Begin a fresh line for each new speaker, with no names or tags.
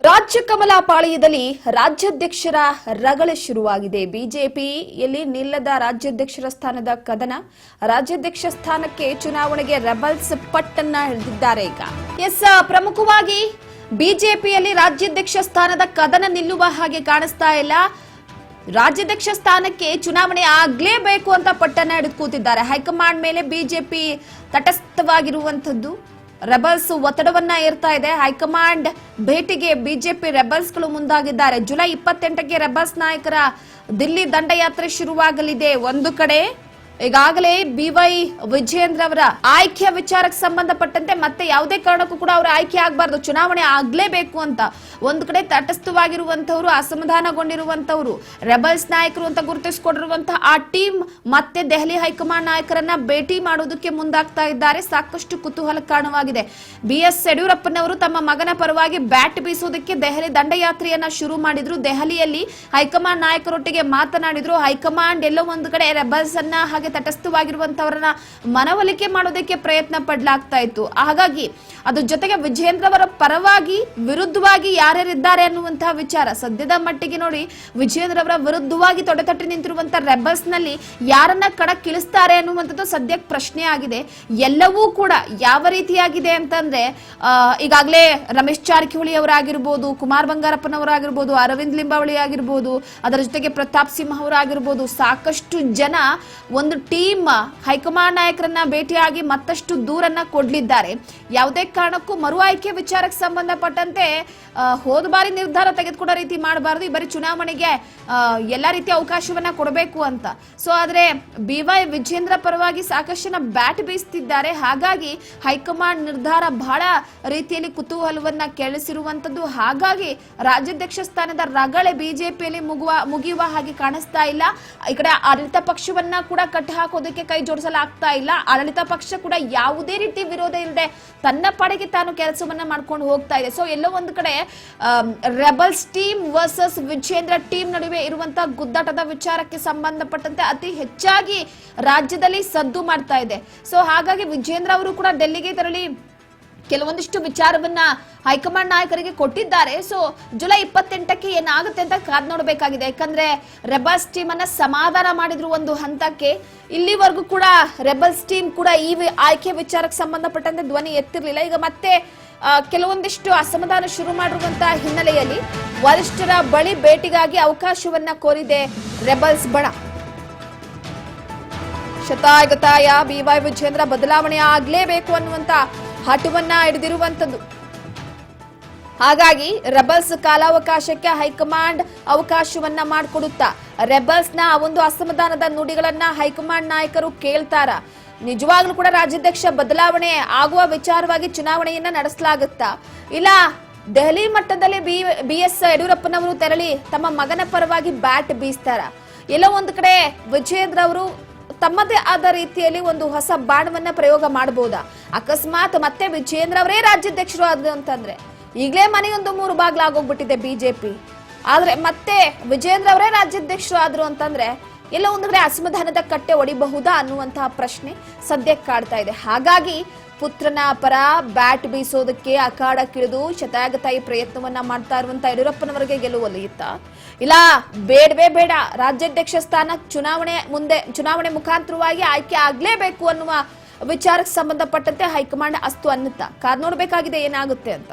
ರಾಜ್ಯ ಕಮಲ ಪಾಳಯದಲ್ಲಿ ರಾಜ್ಯಾಧ್ಯಕ್ಷರ ರಗಳೆ ಶುರುವಾಗಿದೆ. ಬಿಜೆಪಿಯಲ್ಲಿ ನಿಲ್ಲದ ರಾಜ್ಯಾಧ್ಯಕ್ಷರ ಸ್ಥಾನದ ಕದನ. ರಾಜ್ಯಾಧ್ಯಕ್ಷ ಸ್ಥಾನಕ್ಕೆ ಚುನಾವಣೆಗೆ ರೆಬಲ್ಸ್ ಪಟ್ಟನ್ನ ಹಿಡಿದಿದ್ದಾರೆ. ಈಗ ಪ್ರಮುಖವಾಗಿ ಬಿಜೆಪಿಯಲ್ಲಿ ರಾಜ್ಯಾಧ್ಯಕ್ಷ ಸ್ಥಾನದ ಕದನ ನಿಲ್ಲುವ ಹಾಗೆ ಕಾಣಿಸ್ತಾ ಇಲ್ಲ. ರಾಜ್ಯಾಧ್ಯಕ್ಷ ಸ್ಥಾನಕ್ಕೆ ಚುನಾವಣೆ ಆಗ್ಲೇಬೇಕು ಅಂತ ಪಟ್ಟನ್ನ ಹಿಡಿದು ಕೂತಿದ್ದಾರೆ. ಹೈಕಮಾಂಡ್ ಮೇಲೆ ಬಿಜೆಪಿ ತಟಸ್ಥವಾಗಿರುವಂತದ್ದು. ರೆಬಲ್ಸ್ ಒತ್ತಡವನ್ನ ಏರ್ತಾ ಇದೆ. ಹೈಕಮಾಂಡ್ ಭೇಟಿಗೆ ಬಿಜೆಪಿ ರೆಬಲ್ಸ್ಗಳು ಮುಂದಾಗಿದ್ದಾರೆ. ಜುಲೈ 28ಕ್ಕೆ ರೆಬಲ್ಸ್ ನಾಯಕರ ದಿಲ್ಲಿ ದಂಡಯಾತ್ರೆ ಶುರುವಾಗಲಿದೆ. ಒಂದು ಕಡೆ ಈಗಾಗಲೇ BY ವಿಜೇಂದ್ರ ಅವರ ಆಯ್ಕೆಯ ವಿಚಾರಕ್ಕೆ ಸಂಬಂಧಪಟ್ಟಂತೆ ಮತ್ತೆ ಯಾವುದೇ ಕಾರಣಕ್ಕೂ ಕೂಡ ಅವರ ಆಯ್ಕೆ ಆಗಬಾರದು, ಚುನಾವಣೆ ಆಗ್ಲೇಬೇಕು ಅಂತ ಒಂದು ಕಡೆ ತಟಸ್ಥವಾಗಿರುವಂತವರು, ಅಸಮಾಧಾನಗೊಂಡಿರುವಂತವರು, ರೆಬಲ್ಸ್ ನಾಯಕರು ಅಂತ ಗುರುತಿಸಿಕೊಂಡಿರುವಂತಹ ಆ ಟೀಮ್ ಮತ್ತೆ ದೆಹಲಿ ಹೈಕಮಾಂಡ್ ನಾಯಕರನ್ನ ಭೇಟಿ ಮಾಡುವುದಕ್ಕೆ ಮುಂದಾಗ್ತಾ ಇದ್ದಾರೆ. ಸಾಕಷ್ಟು ಕುತೂಹಲ ಕಾರಣವಾಗಿದೆ. BS ಯಡಿಯೂರಪ್ಪನವರು ತಮ್ಮ ಮಗನ ಪರವಾಗಿ ಬ್ಯಾಟ್ ಬೀಸೋದಕ್ಕೆ ದೆಹಲಿ ದಂಡಯಾತ್ರೆಯನ್ನ ಶುರು ಮಾಡಿದ್ರು. ದೆಹಲಿಯಲ್ಲಿ ಹೈಕಮಾಂಡ್ ನಾಯಕರೊಟ್ಟಿಗೆ ಮಾತನಾಡಿದ್ರು. ಹೈಕಮಾಂಡ್ ಎಲ್ಲೋ ಒಂದು ಕಡೆ ರೆಬಲ್ಸ್ ಅನ್ನ ಹಾಗೆ ತಟಸ್ಥವಾಗಿರುವಂತವರನ್ನ ಮನವೊಲಿಕೆ ಮಾಡೋದಕ್ಕೆ ಪ್ರಯತ್ನ ಪಡಲಾಗ್ತಾ ಇತ್ತು. ಹಾಗಾಗಿ ಅದ್ರ ಜೊತೆಗೆ ವಿಜೇಂದ್ರ ಅವರ ಪರವಾಗಿ ವಿರುದ್ಧವಾಗಿ ಯಾರ್ಯಾರಿದ್ದಾರೆ ಅನ್ನುವಂತಹ ವಿಚಾರ ಸದ್ಯದ ಮಟ್ಟಿಗೆ ನೋಡಿ, ವಿಜೇಂದ್ರ ಅವರ ವಿರುದ್ಧವಾಗಿ ತೊಡೆತಟ್ಟಿ ನಿಂತಿರುವಂತಹ ರೆಬಲ್ಸ್ ನಲ್ಲಿ ಯಾರನ್ನ ಕಣಕ್ಕಿಳಿಸ್ತಾರೆ ಅನ್ನುವಂಥದ್ದು ಸದ್ಯಕ್ಕೆ ಪ್ರಶ್ನೆ ಆಗಿದೆ. ಎಲ್ಲವೂ ಕೂಡ ಯಾವ ರೀತಿಯಾಗಿದೆ ಅಂತಂದ್ರೆ ಈಗಾಗಲೇ ರಮೇಶ್ ಜಾರಕಿಹೊಳಿ ಅವರಾಗಿರ್ಬೋದು, ಕುಮಾರ್ ಬಂಗಾರಪ್ಪನವರಾಗಿರ್ಬೋದು, ಅರವಿಂದ್ ಲಿಂಬಾವಳಿ ಆಗಿರ್ಬೋದು, ಅದರ ಜೊತೆಗೆ ಪ್ರತಾಪ್ ಸಿಂಹ ಅವರಾಗಿರ್ಬೋದು, ಸಾಕಷ್ಟು ಜನ ಒಂದು ಟೀಮ್ ಹೈಕಮಾಂಡ್ ನಾಯಕರನ್ನ ಭೇಟಿಯಾಗಿ ಮತ್ತಷ್ಟು ದೂರನ್ನ ಕೊಡ್ಲಿದ್ದಾರೆ. ಯಾವುದೇ ಕಾರಣಕ್ಕೂ ಮರು ಆಯ್ಕೆ ವಿಚಾರಕ್ಕೆ ಸಂಬಂಧಪಟ್ಟಂತೆ ಹೋದ ಬಾರಿ ನಿರ್ಧಾರ ತೆಗೆದುಕೊಂಡ ರೀತಿ ಮಾಡಬಾರದು. ಈ ಬಾರಿ ಚುನಾವಣೆಗೆ ಎಲ್ಲಾ ರೀತಿಯ ಅವಕಾಶವನ್ನ ಕೊಡಬೇಕು ಅಂತ. ಸೊ ಆದ್ರೆ BY ವಿಜೇಂದ್ರ ಪರವಾಗಿ ಸಾಕಷ್ಟು ಜನ ಬ್ಯಾಟ್ ಬೀಸ್ತಿದ್ದಾರೆ. ಹಾಗಾಗಿ ಹೈಕಮಾಂಡ್ ನಿರ್ಧಾರ ಬಹಳ ರೀತಿಯಲ್ಲಿ ಕುತೂಹಲವನ್ನ ಕೆಳಿಸಿರುವಂತದ್ದು. ಹಾಗಾಗಿ ರಾಜ್ಯಾಧ್ಯಕ್ಷ ಸ್ಥಾನದ ರಗಳೆ ಬಿಜೆಪಿಯಲ್ಲಿ ಮುಗಿಯುವ ಹಾಗೆ ಕಾಣಿಸ್ತಾ ಇಲ್ಲ. ಈ ಕಡೆ ಆಡಳಿತ ಪಕ್ಷವನ್ನ ಕೂಡ ಕಟ್ಟಿ ಹಾಕೋದಕ್ಕೆ ಕೈ ಜೋಡಿಸಲಾಗ್ತಾ ಇಲ್ಲ. ಆಡಳಿತ ಪಕ್ಷ ಕೂಡ ಯಾವುದೇ ರೀತಿ ವಿರೋಧ ಇಲ್ಲದೆ ತನ್ನ ಪಾಡಿಗೆ ತಾನು ಕೆಲಸವನ್ನ ಮಾಡ್ಕೊಂಡು ಹೋಗ್ತಾ ಇದೆ. ಸೊ ಎಲ್ಲೋ ಒಂದು ಕಡೆ rebels team versus Vijendra team ನಡುವೆ ಇರುವಂತಹ ಗುದ್ದಾಟದ ವಿಚಾರಕ್ಕೆ ಸಂಬಂಧಪಟ್ಟಂತೆ ಅತಿ ಹೆಚ್ಚಾಗಿ ರಾಜ್ಯದಲ್ಲಿ ಸದ್ದು ಮಾಡ್ತಾ ಇದೆ. ಸೊ ಹಾಗಾಗಿ ವಿಜೇಂದ್ರ ಅವರು ಕೂಡ ಡೆಲ್ಲಿಗೆ ತೆರಳಿ ಕೆಲವೊಂದಿಷ್ಟು ವಿಚಾರವನ್ನ ಹೈಕಮಾಂಡ್ ನಾಯಕರಿಗೆ ಕೊಟ್ಟಿದ್ದಾರೆ. ಸೊ ಜುಲೈ 28ಕ್ಕೆ ಏನಾಗುತ್ತೆ ಅಂತ ಕಾದ್ ನೋಡಬೇಕಾಗಿದೆ. ಯಾಕಂದ್ರೆ ರೆಬಲ್ಸ್ ಟೀಮ್ ಅನ್ನ ಸಮಾಧಾನ ಮಾಡಿದ್ರು ಒಂದು ಹಂತಕ್ಕೆ. ಇಲ್ಲಿವರೆಗೂ ಕೂಡ ರೆಬಲ್ಸ್ ಟೀಮ್ ಕೂಡ ಈ ಆಯ್ಕೆ ವಿಚಾರಕ್ಕೆ ಸಂಬಂಧಪಟ್ಟಂತೆ ಧ್ವನಿ ಎತ್ತಿರ್ಲಿಲ್ಲ. ಈಗ ಮತ್ತೆ ಕೆಲವೊಂದಿಷ್ಟು ಅಸಮಾಧಾನ ಶುರು ಮಾಡಿರುವಂತಹ ಹಿನ್ನೆಲೆಯಲ್ಲಿ ವರಿಷ್ಠರ ಬಳಿ ಭೇಟಿಗಾಗಿ ಅವಕಾಶವನ್ನ ಕೋರಿದೆ ರೆಬಲ್ಸ್ ಬಣ. ಶತಾಯಗತಾಯ BY ವಿಜೇಂದ್ರ ಬದಲಾವಣೆ ಆಗ್ಲೇಬೇಕು ಅನ್ನುವಂತ ಹಠವನ್ನ ಹಿಡಿದಿರುವಂತದ್ದು. ಹಾಗಾಗಿ ರೆಬಲ್ಸ್ ಕಾಲಾವಕಾಶಕ್ಕೆ ಹೈಕಮಾಂಡ್ ಅವಕಾಶವನ್ನ ಮಾಡಿಕೊಡುತ್ತಾ ರೆಬಲ್ಸ್ ನ ಒಂದು ಅಸಮಾಧಾನದ ನುಡಿಗಳನ್ನ ಹೈಕಮಾಂಡ್ ನಾಯಕರು ಕೇಳ್ತಾರ. ನಿಜವಾಗ್ಲೂ ಕೂಡ ರಾಜ್ಯಾಧ್ಯಕ್ಷ ಬದಲಾವಣೆ ಆಗುವ ವಿಚಾರವಾಗಿ ಚುನಾವಣೆಯನ್ನ ನಡೆಸಲಾಗುತ್ತಾ, ಇಲ್ಲ ದೆಹಲಿ ಮಟ್ಟದಲ್ಲಿ BS ಯಡಿಯೂರಪ್ಪನವರು ತೆರಳಿ ತಮ್ಮ ಮಗನ ಪರವಾಗಿ ಬ್ಯಾಟ್ ಬೀಸ್ತಾರ? ಎಲ್ಲೋ ಒಂದು ಕಡೆ ವಿಜೇಂದ್ರ ಅವರು ತಮ್ಮದೇ ಆದ ರೀತಿಯಲ್ಲಿ ಒಂದು ಹೊಸ ಬಾಣವನ್ನ ಪ್ರಯೋಗ ಮಾಡಬಹುದಾ? ಅಕಸ್ಮಾತ್ ಮತ್ತೆ ವಿಜೇಂದ್ರ ಅವರೇ ರಾಜ್ಯಾಧ್ಯಕ್ಷರು ಆದ್ರು ಅಂತಂದ್ರೆ, ಈಗಲೇ ಮನೆಯೊಂದು 3 ಬಾಗ್ಲಾಗೋಗ್ಬಿಟ್ಟಿದೆ ಬಿಜೆಪಿ, ಆದ್ರೆ ಮತ್ತೆ ವಿಜೇಂದ್ರ ಅವರೇ ರಾಜ್ಯಾಧ್ಯಕ್ಷರು ಆದ್ರು ಅಂತಂದ್ರೆ ಎಲ್ಲೋ ಒಂದು ಕಡೆ ಅಸಮಾಧಾನದ ಕಟ್ಟೆ ಒಡಿಬಹುದಾ ಅನ್ನುವಂತಹ ಪ್ರಶ್ನೆ ಸದ್ಯಕ್ಕೆ ಕಾಡ್ತಾ ಇದೆ. ಹಾಗಾಗಿ ಪುತ್ರನ ಪರ ಬ್ಯಾಟ್ ಬೀಸೋದಕ್ಕೆ ಅಖಾಡಕ್ಕಿಳಿದು ಶತಾಯಗತಾಯಿ ಪ್ರಯತ್ನವನ್ನ ಮಾಡ್ತಾ ಇರುವಂತ ಯಡಿಯೂರಪ್ಪನವರಿಗೆ ಗೆಲುವಲಿಯುತ್ತ, ಇಲ್ಲ ಬೇಡವೇ ಬೇಡ ರಾಜ್ಯಾಧ್ಯಕ್ಷ ಸ್ಥಾನ ಚುನಾವಣೆ ಮುಖಾಂತರವಾಗಿ ಆಯ್ಕೆ ಆಗ್ಲೇಬೇಕು ಅನ್ನುವ ವಿಚಾರಕ್ಕೆ ಸಂಬಂಧಪಟ್ಟಂತೆ ಹೈಕಮಾಂಡ್ ಅಸ್ತು ಅನ್ನುತ್ತಾ ಕಾದ್ ನೋಡ್ಬೇಕಾಗಿದೆ ಏನಾಗುತ್ತೆ ಅಂತ.